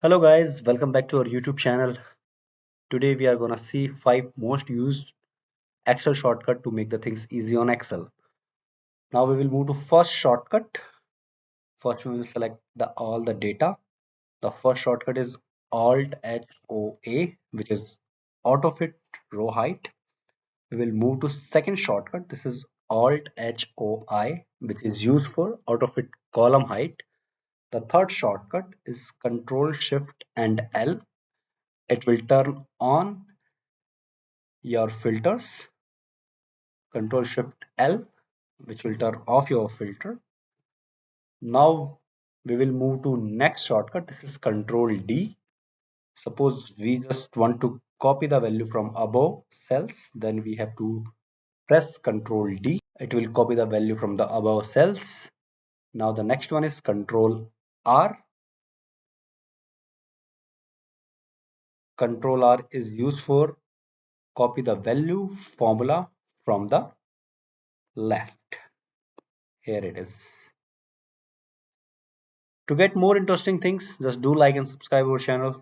Hello guys, welcome back to our YouTube channel. Today we are gonna see 5 most used Excel shortcut to make the things easy on Excel. Now we will move to first shortcut. First we will select all the data. The first shortcut is Alt H O A, which is auto fit row height. We will move to second shortcut. This is Alt H O I, which is used for auto fit column height. The third shortcut is Ctrl+Shift+L. It will turn on your filters. Ctrl+Shift+L, which will turn off your filter. Now we will move to next shortcut. This is Ctrl+D. Suppose we just want to copy the value from above cells, then we have to press Ctrl+D. It will copy the value from the above cells. Now the next one is Ctrl+R. Ctrl+R is used for copy the value formula from the left. Here it is. To get more interesting things, just do like and subscribe our channel.